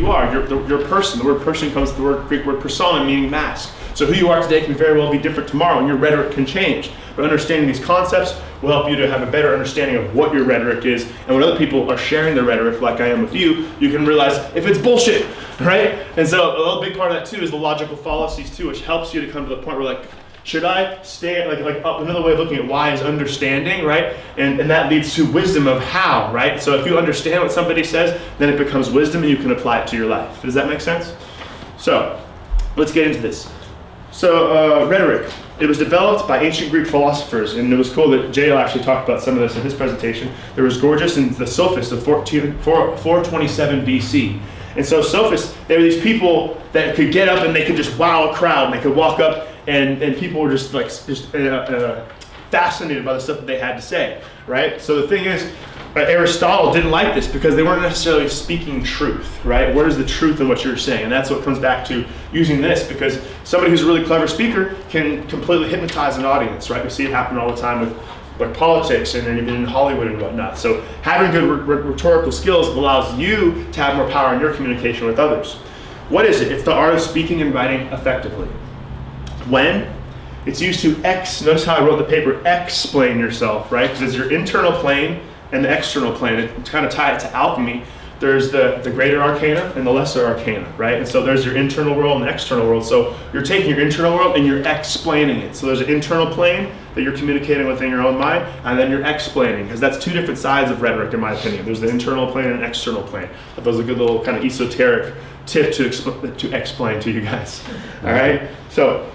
you are. You're a person. The word person comes from the Greek word persona, meaning mask. So who you are today can very well be different tomorrow, and your rhetoric can change. But understanding these concepts will help you to have a better understanding of what your rhetoric is, and when other people are sharing their rhetoric, like I am with you, you can realize if it's bullshit, right? And so a big part of that too is the logical fallacies too, which helps you to come to the point where like, should I stay, another way of looking at why is understanding, right? And that leads to wisdom of how, right? So if you understand what somebody says, then it becomes wisdom and you can apply it to your life. Does that make sense? So, let's get into this. So, rhetoric. It was developed by ancient Greek philosophers, and it was cool that J.L. actually talked about some of this in his presentation. There was Gorgias and the Sophists of 427 BC. And so sophists, they were these people that could get up and they could just wow a crowd, and they could walk up and people were just fascinated by the stuff that they had to say, right? So the thing is, Aristotle didn't like this because they weren't necessarily speaking truth, right? What is the truth in what you're saying? And that's what comes back to using this, because somebody who's a really clever speaker can completely hypnotize an audience, right? We see it happen all the time with like politics and even in Hollywood and whatnot. So having good rhetorical skills allows you to have more power in your communication with others. What is it? It's the art of speaking and writing effectively. When? It's used to notice how I wrote the paper, explain yourself, right? Because it's your internal plane and the external plane. To kind of tie it to alchemy, there's the greater arcana and the lesser arcana, right? And so there's your internal world and the external world. So you're taking your internal world and you're explaining it. So there's an internal plane that you're communicating within your own mind, and then you're explaining, because that's two different sides of rhetoric in my opinion. There's the internal plane and an external plane. That was a good little kind of esoteric tip to explain to you guys, all right? So,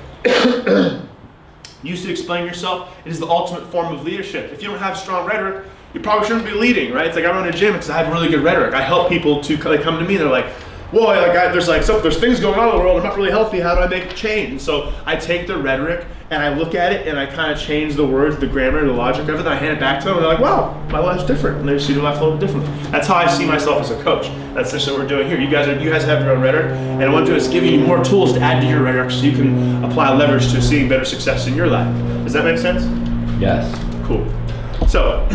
used to explain yourself, it is the ultimate form of leadership. If you don't have strong rhetoric, you probably shouldn't be leading, right? It's like I run a gym because I have really good rhetoric. I help people to come to me, they're like, whoa, there's things going on in the world, I'm not really healthy, how do I make a change? And so I take the rhetoric and I look at it and I kind of change the words, the grammar, the logic, everything. I hand it back to them and they're like, wow, my life's different. And they see their life a little bit differently. That's how I see myself as a coach. That's essentially what we're doing here. You guys have your own rhetoric, and what I'm doing is giving you more tools to add to your rhetoric so you can apply leverage to seeing better success in your life. Does that make sense? Yes. Cool. So,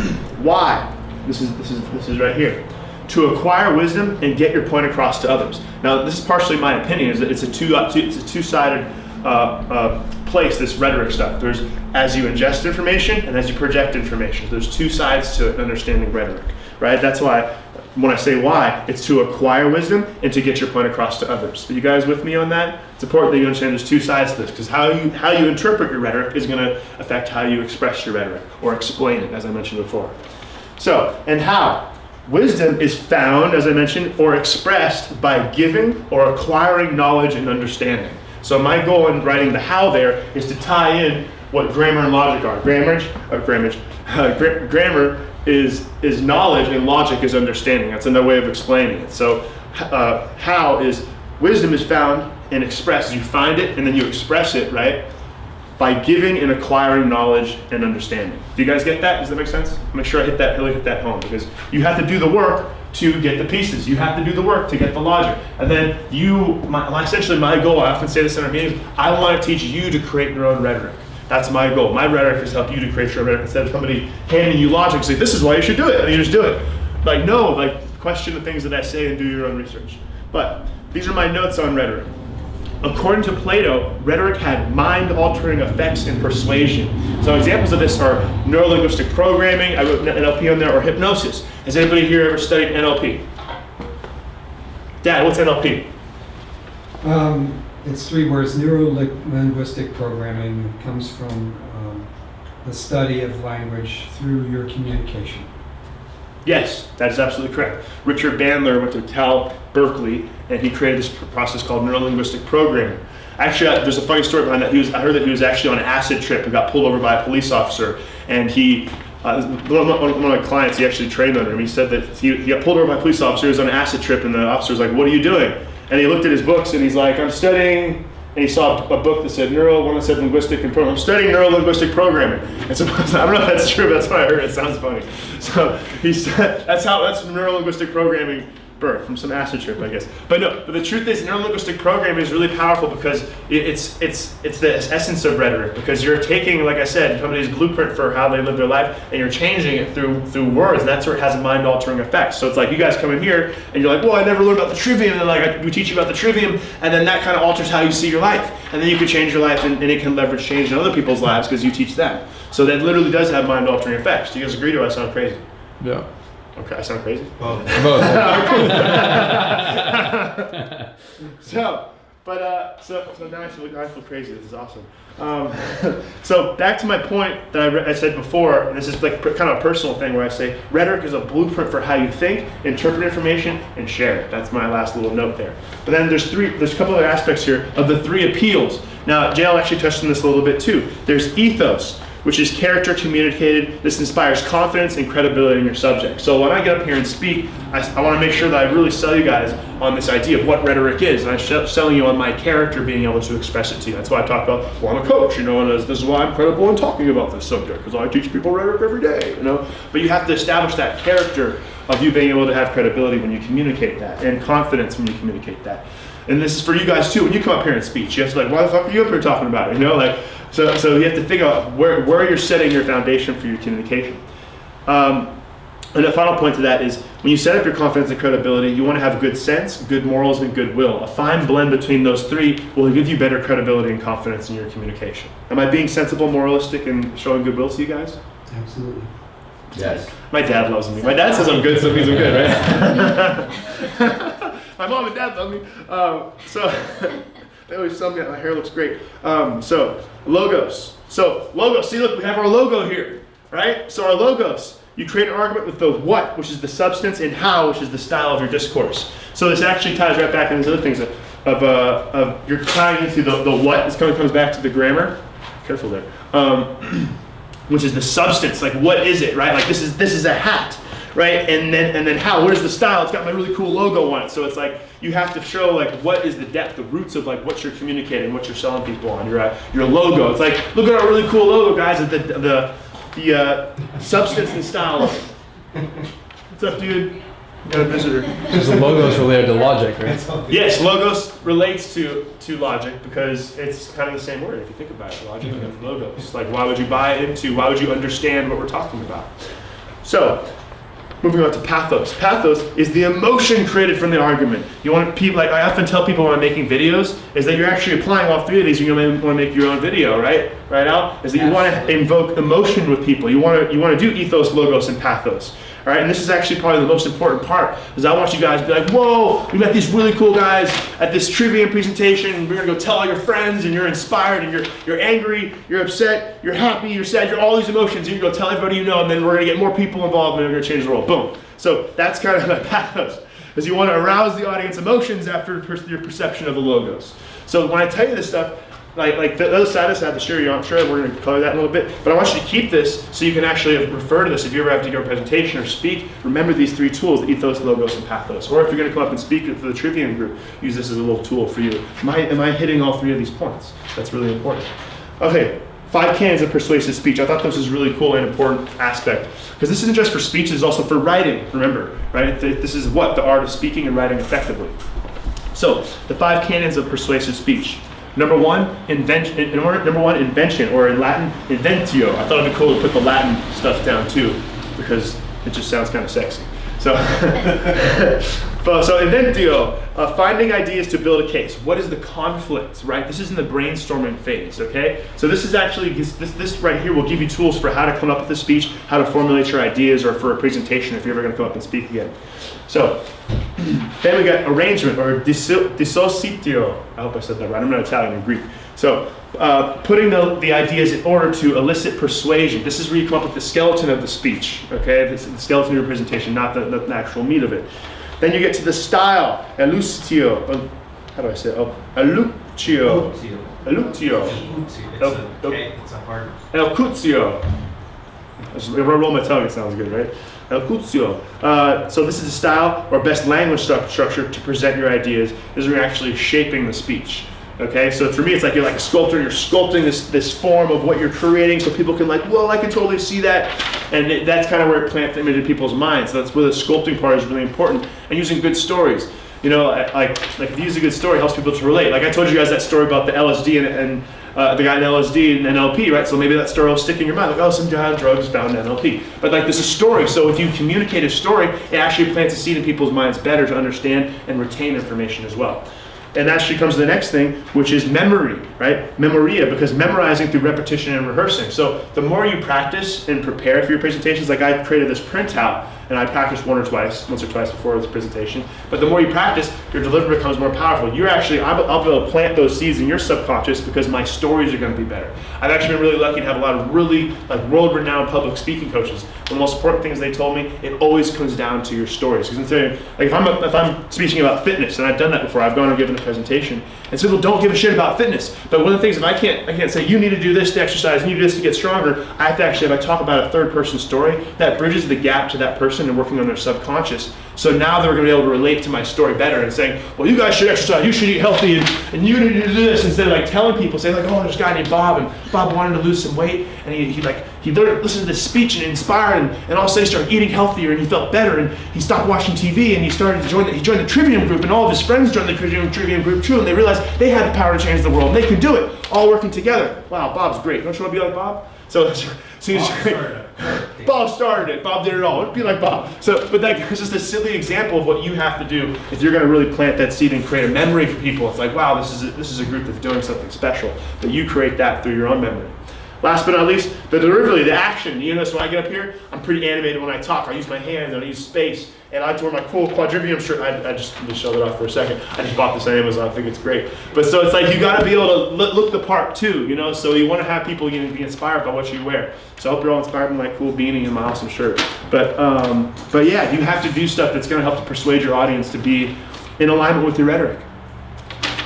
why? This is right here. To acquire wisdom and get your point across to others. Now, this is partially my opinion. Is that it's a two-sided place. This rhetoric stuff. There's as you ingest information and as you project information. There's two sides to it in understanding rhetoric, right? That's why when I say why, it's to acquire wisdom and to get your point across to others. Are you guys with me on that? It's important that you understand there's two sides to this, because how you interpret your rhetoric is going to affect how you express your rhetoric or explain it, as I mentioned before. So, and how? Wisdom is found, as I mentioned, or expressed by giving or acquiring knowledge and understanding. So my goal in writing the how there is to tie in what grammar and logic are. Grammar is knowledge and logic is understanding. That's another way of explaining it. So how is wisdom is found and expressed. You find it and then you express it, right? By giving and acquiring knowledge and understanding. Do you guys get that? Does that make sense? Make sure I really hit that home, because you have to do the work to get the pieces. You have to do the work to get the logic. And then essentially my goal, I often say this in our meetings, I want to teach you to create your own rhetoric. That's my goal. My rhetoric is to help you to create your own rhetoric instead of somebody handing you logic and say, this is why you should do it, and you just do it. Like, no, question the things that I say and do your own research. But these are my notes on rhetoric. According to Plato, rhetoric had mind-altering effects in persuasion. So examples of this are neuro-linguistic programming, I wrote NLP on there, or hypnosis. Has anybody here ever studied NLP? Dad, what's NLP? It's three words, neuro-linguistic programming. It comes from the study of language through your communication. Yes, that is absolutely correct. Richard Bandler went to Cal Berkeley, and he created this process called neuro-linguistic programming. Actually, there's a funny story behind that. I heard that he was actually on an acid trip and got pulled over by a police officer, and one of my clients, he actually trained under him. He said that he got pulled over by a police officer, he was on an acid trip, and the officer was like, what are you doing? And he looked at his books, and he's like, I'm studying, and he saw a book that said one that said linguistic and programming. I'm studying neuro-linguistic programming. And so I don't know if that's true, but that's what I heard. It sounds funny. So he said, that's neuro-linguistic programming birth, from some acid trip, I guess. But no, but the truth is, neurolinguistic programming is really powerful because it's the essence of rhetoric. Because you're taking, like I said, somebody's blueprint for how they live their life, and you're changing it through words, and that's where it has a mind-altering effect. So it's like you guys come in here, and you're like, well, I never learned about the Trivium, and then like we teach you about the Trivium, and then that kind of alters how you see your life, and then you can change your life, and it can leverage change in other people's lives because you teach them. So that literally does have mind-altering effects. Do you guys agree, or do I sound crazy? Yeah. Okay, I sound crazy? Both. So now I feel crazy. This is awesome. So back to my point that I said before, and this is like kind of a personal thing where I say rhetoric is a blueprint for how you think, interpret information, and share it. That's my last little note there. But then there's a couple other aspects here of the 3 appeals. Now, JL actually touched on this a little bit too. There's ethos, which is character communicated. This inspires confidence and credibility in your subject. So when I get up here and speak, I want to make sure that I really sell you guys on this idea of what rhetoric is, and I'm selling you on my character being able to express it to you. That's why I talk about, well, I'm a coach, and this is why I'm credible in talking about this subject, because I teach people rhetoric every day, But you have to establish that character of you being able to have credibility when you communicate that, and confidence when you communicate that. And this is for you guys too. When you come up here and speak, you have to why the fuck are you up here talking about it? So you have to figure out where you're setting your foundation for your communication. And the final point to that is when you set up your confidence and credibility, you want to have good sense, good morals, and goodwill. A fine blend between those 3 will give you better credibility and confidence in your communication. Am I being sensible, moralistic, and showing goodwill to you guys? Absolutely. Yes. My dad loves me. My dad says I'm good, so it means I'm good, right? My mom and dad love me. They always tell me that my hair looks great. So logos. See, look, we have our logo here, right? So our logos. You create an argument with the what, which is the substance, and how, which is the style of your discourse. So this actually ties right back into these other things of you're tying into the what. This comes back to the grammar. Careful there. Which is the substance. Like, what is it, right? Like this is a hat. Right, and then how? Where's the style? It's got my really cool logo on it. So it's like you have to show like what is the depth, the roots of like what you're communicating, what you're selling people on. Your logo. It's like look at our really cool logo, guys. At the substance and style of it. What's up, dude? You got a visitor. Because the logo is related to logic, right? Yes, logos relates to logic because it's kind of the same word if you think about it. Logic and logos. Like why would you buy into? Why would you understand what we're talking about? So. Moving on to pathos. Pathos is the emotion created from the argument. You want people, like I often tell people when I'm making videos, is that you're actually applying all 3 of these when you want to make your own video, right? Right, Al? Is that you want to invoke emotion with people. You want to do ethos, logos, and pathos. All right, and this is actually probably the most important part, is I want you guys to be like, whoa, we met these really cool guys at this Trivium presentation, and we're gonna go tell all your friends, and you're inspired, and you're angry, you're upset, you're happy, you're sad, you're all these emotions, and you're gonna tell everybody you know, and then we're gonna get more people involved, and we're gonna change the world. Boom. So that's kind of the pathos, is you want to arouse the audience emotions after your perception of the logos. So when I tell you this stuff, like the other side of this, I have to show you, I'm sure we're going to color that in a little bit, but I want you to keep this so you can actually refer to this. If you ever have to give a presentation or speak, remember these 3 tools, ethos, logos, and pathos. Or if you're going to come up and speak for the Trivium group, use this as a little tool for you. Am I hitting all 3 of these points? That's really important. Okay, 5 canons of persuasive speech. I thought this was a really cool and important aspect. Because this isn't just for speech, it's also for writing, remember, right? This is what? The art of speaking and writing effectively. So, the 5 canons of persuasive speech. Number one, invention, or in Latin, inventio. I thought it'd be cool to put the Latin stuff down too, because it just sounds kind of sexy. So, so inventio, finding ideas to build a case. What is the conflict, right? This is in the brainstorming phase, okay? So this is actually, this right here will give you tools for how to come up with a speech, how to formulate your ideas, or for a presentation if you're ever gonna come up and speak again. So, then we got arrangement, or dissocitio. I hope I said that right. I'm not Italian, I'm Greek. So, putting the ideas in order to elicit persuasion. This is where you come up with the skeleton of the speech, okay? This is the skeleton of your presentation, not the actual meat of it. Then you get to the style, eluctio. How do I say it? Oh, eluctio. Eluctio. It's a hard. Elcutio. If I roll my tongue, it sounds good, right? Elcutio. So this is the style or best language structure to present your ideas. This is where you're actually shaping the speech. Okay, so for me, it's like you're like a sculptor. You're sculpting this form of what you're creating, so people can like, well, I can totally see that, and that's kind of where it plants the image in people's minds. So that's where the sculpting part is really important, and using good stories. You know, like if you use a good story, it helps people to relate. Like I told you guys that story about the LSD and the guy in LSD and NLP, right? So maybe that story will stick in your mind, like, oh, some guy on drugs found NLP. But like, there's a story. So if you communicate a story, it actually plants a seed in people's minds better to understand and retain information as well. And that actually comes to the next thing, which is memory, right? Memoria, because memorizing through repetition and rehearsing. So the more you practice and prepare for your presentations, like I created this printout, and I practiced once or twice before this presentation. But the more you practice, your delivery becomes more powerful. You're actually, I'll be able to plant those seeds in your subconscious because my stories are going to be better. I've actually been really lucky to have a lot of really like world-renowned public speaking coaches. One of the most important things they told me, it always comes down to your stories. Because like if I'm speaking about fitness, and I've done that before, I've gone and given a presentation, and some people don't give a shit about fitness. But one of the things, if I can't say you need to do this to exercise, you need to do this to get stronger, I have to actually, if I talk about a third-person story, that bridges the gap to that person and working on their subconscious. So now they're going to be able to relate to my story better and saying, well, you guys should exercise, you should eat healthy, and you need to do this, instead of like telling people, say like, oh, there's a guy named Bob, and Bob wanted to lose some weight, and he listened to this speech and inspired, and all of a sudden he started eating healthier, and he felt better, and he stopped watching TV, and he joined the Trivium group, and all of his friends joined the Trivium group too, and they realized they had the power to change the world, and they could do it, all working together. Wow, Bob's great. Don't you want to be like Bob? Bob started it. Bob did it all. It'd be like Bob. But that is just a silly example of what you have to do if you're going to really plant that seed and create a memory for people. It's like, wow, this is a group that's doing something special. But you create that through your own memory. Last but not least, the delivery, the action. You notice when I get up here, I'm pretty animated when I talk. I use my hands, I use space, and I wear my cool Quadrivium shirt. I just show it off for a second. I just bought this on Amazon. I think it's great. But so it's like you got to be able to look the part too, you know. So you want to have people be inspired by what you wear. So I hope you're all inspired by my cool beanie and my awesome shirt. But yeah, you have to do stuff that's going to help to persuade your audience to be in alignment with your rhetoric.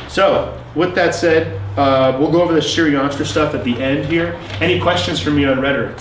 So with that said, we'll go over the Shri Yantra stuff at the end here. Any questions for me on rhetoric?